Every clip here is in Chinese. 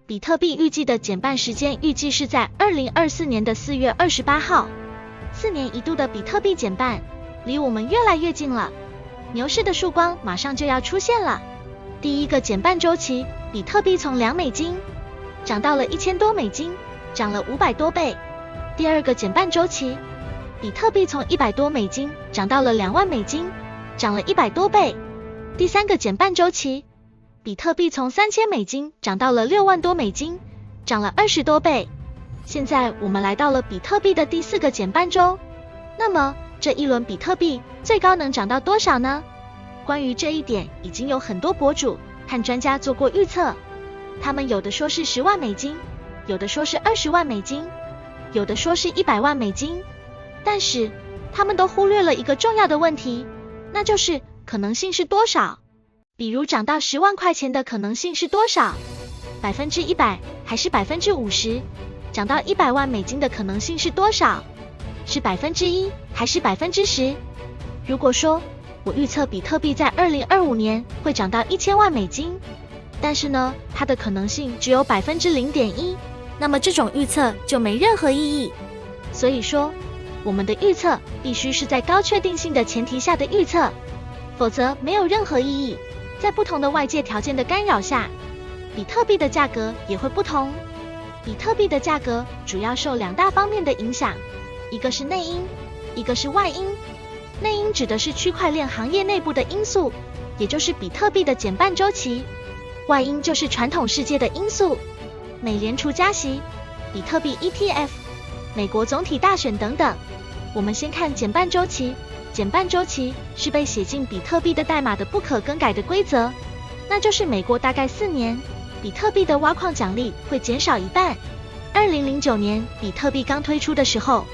比特币预计的减半时间预计是在2024年的4月28号。4年一度的比特币减半，离我们越来越近了。牛市的曙光马上就要出现了。第一个减半周期，比特币从2美金涨到了1000多美金，涨了500多倍。第二个减半周期，比特币从100多美金涨到了2万美金，涨了100多倍。第三个减半周期，比特币从3000美金涨到了6万多美金，涨了20多倍。现在我们来到了比特币的第4个减半周，那么这一轮比特币最高能涨到多少呢？关于这一点，已经有很多博主和专家做过预测，他们有的说是10万美金，有的说是20万美金，有的说是100万美金，但是他们都忽略了一个重要的问题，那就是可能性是多少。比如涨到10万块钱的可能性是多少？100%还是50%？涨到100万美金的可能性是多少？是1%还是10%？如果说我预测比特币在2025年会涨到1000万美金，但是呢，它的可能性只有0.1%，那么这种预测就没任何意义。所以说，我们的预测必须是在高确定性的前提下的预测，否则没有任何意义。在不同的外界条件的干扰下，比特币的价格也会不同。比特币的价格主要受2大方面的影响，一个是内因，一个是外因。内因指的是区块链行业内部的因素，也就是比特币的减半周期；外因就是传统世界的因素，美联储加息、比特币 ETF、美国总体大选等等。我们先看减半周期。减半周期是被写进比特币的代码的不可更改的规则，那就是每过大概4年，比特币的挖矿奖励会减少一半。2009年比特币刚推出的时候，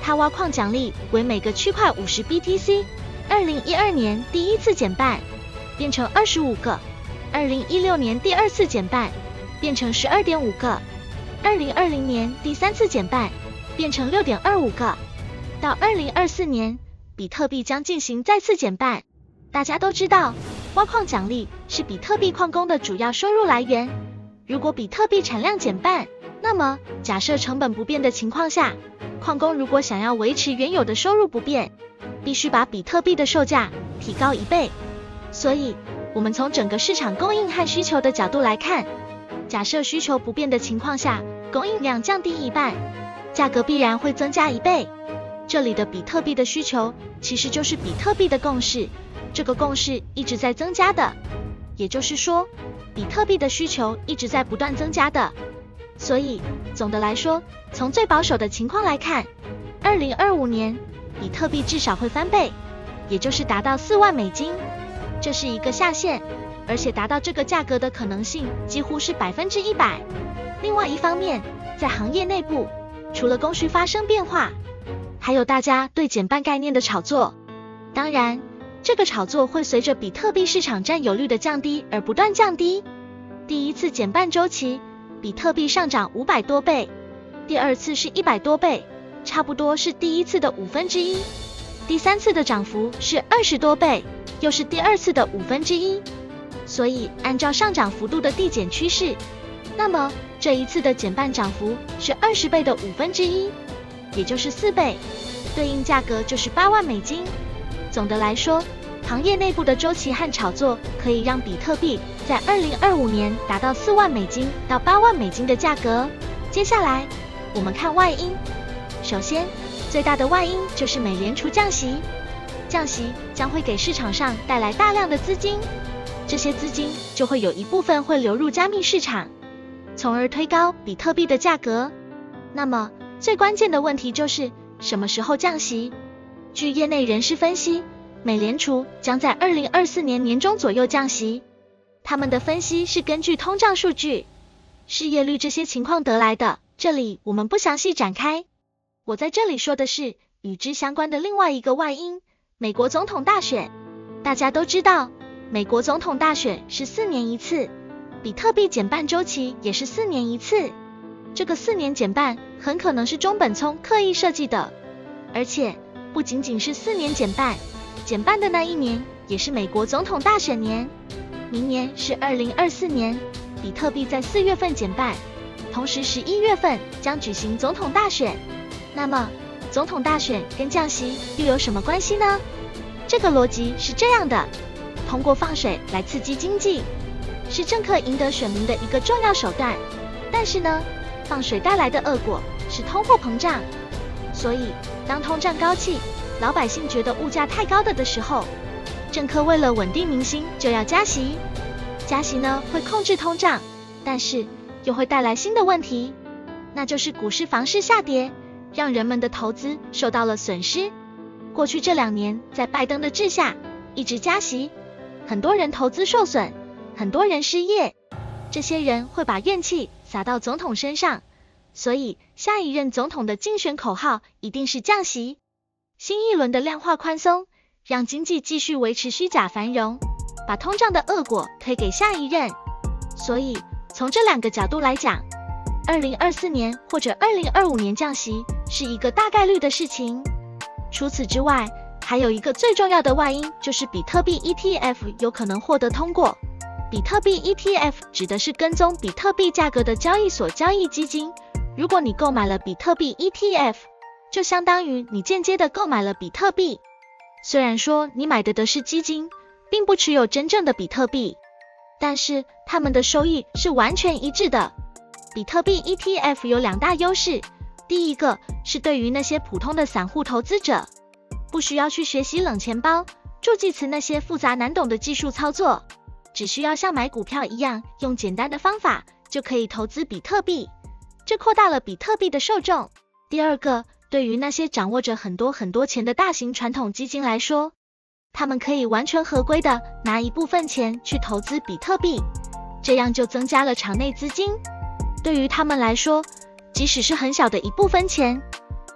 它挖矿奖励为每个区块50 BTC。2012年第一次减半，变成25个；2016年第2次减半，变成12.5个；2020年第3次减半，变成6.25个。到2024年，比特币将进行再次减半。大家都知道，挖矿奖励是比特币矿工的主要收入来源。如果比特币产量减半，那么假设成本不变的情况下，矿工如果想要维持原有的收入不变，必须把比特币的售价提高1倍。所以，我们从整个市场供应和需求的角度来看，假设需求不变的情况下，供应量降低一半，价格必然会增加1倍。这里的比特币的需求其实就是比特币的共识，这个共识一直在增加的，也就是说，比特币的需求一直在不断增加的。所以，总的来说，从最保守的情况来看，2025年比特币至少会翻倍，也就是达到4万美金，这是一个下限，而且达到这个价格的可能性几乎是100%。另外一方面，在行业内部，除了供需发生变化，还有大家对减半概念的炒作。当然，这个炒作会随着比特币市场占有率的降低而不断降低。第一次减半周期，比特币上涨500多倍，第二次是100多倍，差不多是第一次的1/5。第三次的涨幅是20多倍，又是第二次的1/5。所以按照上涨幅度的递减趋势，那么这一次的减半涨幅是20倍的1/5，也就是4倍，对应价格就是8万美金。总的来说，行业内部的周期和炒作可以让比特币在2025年达到4万美金到8万美金的价格。接下来，我们看外因。首先，最大的外因就是美联储降息。降息将会给市场上带来大量的资金，这些资金就会有一部分会流入加密市场，从而推高比特币的价格。那么，最关键的问题就是什么时候降息？据业内人士分析，美联储将在2024年年中左右降息。他们的分析是根据通胀数据、失业率这些情况得来的，这里我们不详细展开。我在这里说的是与之相关的另外一个外因，美国总统大选。大家都知道，美国总统大选是4年一次，比特币减半周期也是4年一次。这个4年减半很可能是中本聪刻意设计的，而且不仅仅是4年减半，减半的那一年也是美国总统大选年。明年是2024年，比特币在4月份减半，同时11月份将举行总统大选。那么，总统大选跟降息又有什么关系呢？这个逻辑是这样的：通过放水来刺激经济，是政客赢得选民的一个重要手段。但是呢，放水带来的恶果是通货膨胀。所以，当通胀高企，老百姓觉得物价太高的时候，政客为了稳定民心就要加息。加息呢会控制通胀，但是又会带来新的问题，那就是股市房市下跌，让人们的投资受到了损失。过去这2年，在拜登的治下，一直加息，很多人投资受损，很多人失业，这些人会把怨气撒到总统身上，所以下一任总统的竞选口号一定是降息。新一轮的量化宽松，让经济继续维持虚假繁荣，把通胀的恶果推给下一任。所以从这2个角度来讲，2024年或者2025年降息是一个大概率的事情。除此之外，还有一个最重要的外因，就是比特币 ETF 有可能获得通过。比特币 ETF 指的是跟踪比特币价格的交易所交易基金。如果你购买了比特币 ETF， 就相当于你间接的购买了比特币。虽然说你买的是基金，并不持有真正的比特币，但是它们的收益是完全一致的。比特币 ETF 有2大优势，第一个是对于那些普通的散户投资者，不需要去学习冷钱包、助记词那些复杂难懂的技术操作，只需要像买股票一样，用简单的方法就可以投资比特币，这扩大了比特币的受众。第二个，对于那些掌握着很多钱的大型传统基金来说，他们可以完全合规的拿一部分钱去投资比特币，这样就增加了场内资金。对于他们来说，即使是很小的一部分钱，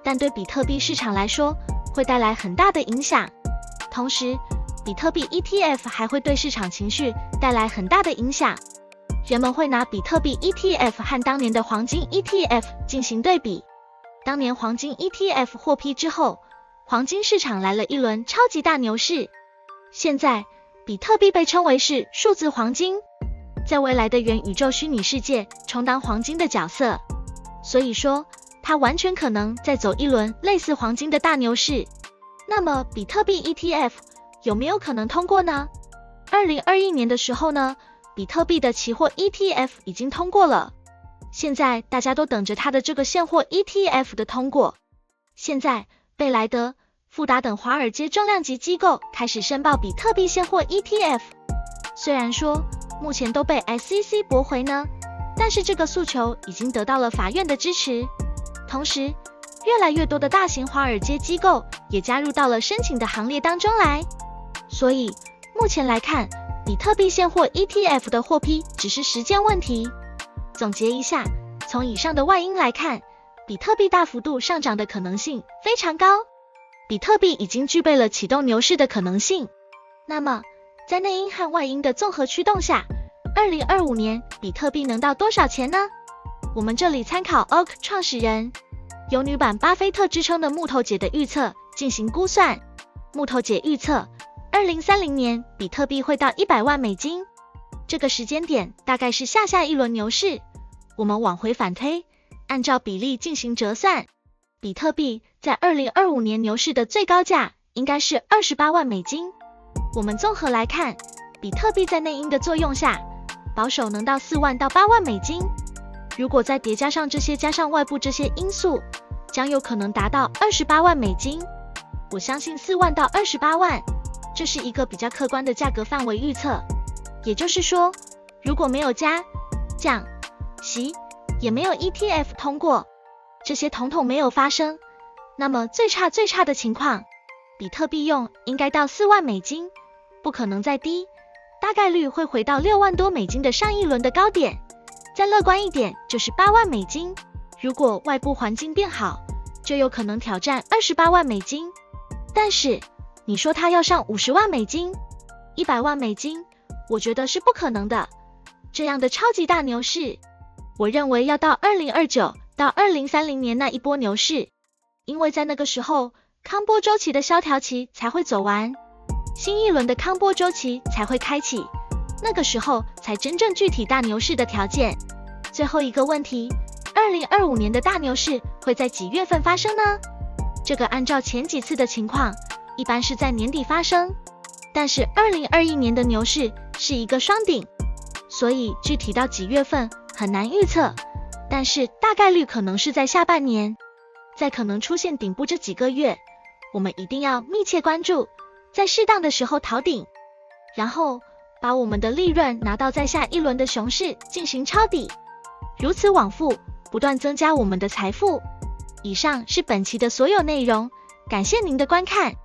但对比特币市场来说会带来很大的影响。同时，比特币 ETF 还会对市场情绪带来很大的影响。人们会拿比特币 ETF 和当年的黄金 ETF 进行对比。当年黄金 ETF 获批之后，黄金市场来了一轮超级大牛市。现在，比特币被称为是数字黄金，在未来的元宇宙虚拟世界充当黄金的角色。所以说，它完全可能再走一轮类似黄金的大牛市。那么，比特币 ETF 有没有可能通过呢？2021年的时候呢，比特币的期货 ETF 已经通过了。现在大家都等着它的这个现货 ETF 的通过。现在，贝莱德、富达等华尔街重量级机构开始申报比特币现货 ETF。虽然说目前都被 SEC 驳回呢，但是这个诉求已经得到了法院的支持。同时，越来越多的大型华尔街机构也加入到了申请的行列当中来。所以，目前来看，比特币现货 ETF 的获批只是时间问题。总结一下，从以上的外因来看，比特币大幅度上涨的可能性非常高，比特币已经具备了启动牛市的可能性。那么，在内因和外因的综合驱动下，2025年比特币能到多少钱呢？我们这里参考 Oak 创始人、有女版巴菲特之称的木头姐的预测进行估算。木头姐预测2030年比特币会到100万美金，这个时间点大概是下一轮牛市。我们往回反推，按照比例进行折算，比特币在2025年牛市的最高价应该是28万美金。我们综合来看，比特币在内因的作用下，保守能到4万到8万美金。如果再叠加上外部这些因素，将有可能达到28万美金。我相信4万到28万，这是一个比较客观的价格范围预测。也就是说，如果没有降息，也没有 ETF 通过，这些统统没有发生，那么最差的情况，比特币应该到4万美金，不可能再低，大概率会回到6万多美金的上一轮的高点。再乐观一点就是8万美金，如果外部环境变好，就有可能挑战28万美金。但是你说它要上50万美金、100万美金，我觉得是不可能的。这样的超级大牛市，我认为要到2029到2030年那一波牛市，因为在那个时候，康波周期的萧条期才会走完，新一轮的康波周期才会开启，那个时候才真正具体大牛市的条件。最后一个问题，2025年的大牛市会在几月份发生呢？这个按照前几次的情况，一般是在年底发生，但是2021年的牛市是一个双顶，所以具体到几月份很难预测，但是大概率可能是在下半年。在可能出现顶部这几个月，我们一定要密切关注，在适当的时候逃顶，然后把我们的利润拿到在下一轮的熊市进行抄底，如此往复，不断增加我们的财富。以上是本期的所有内容，感谢您的观看。